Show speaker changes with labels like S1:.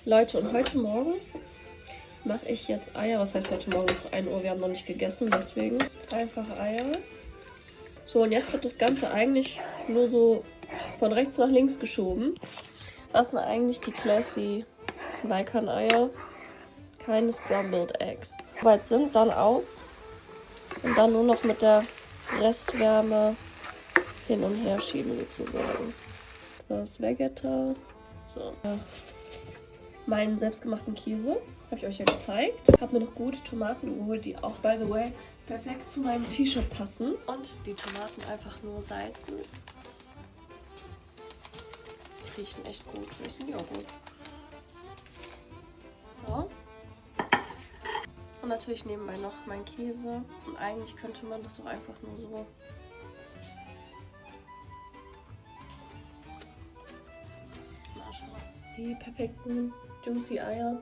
S1: Leute, und heute Morgen mache ich jetzt Eier. Was heißt heute Morgen? Es ist 1 Uhr, wir haben noch nicht gegessen, deswegen einfach Eier. So, und jetzt wird das Ganze eigentlich nur so von rechts nach links geschoben. Was sind eigentlich die Classy Weikan-Eier? Keine Scrambled Eggs. Soweit sind, dann aus. Und dann nur noch mit der Restwärme hin und her schieben sozusagen. Das Vegeta. So. Meinen selbstgemachten Käse. Habe ich euch ja gezeigt. Habe mir noch gute Tomaten geholt, die auch, by the way, perfekt zu meinem T-Shirt passen. Und die Tomaten einfach nur salzen. Die riechen echt gut. Riechen die auch gut. So. Und natürlich nebenbei noch mein Käse. Und eigentlich könnte man das auch einfach nur so die perfekten juicy Eier.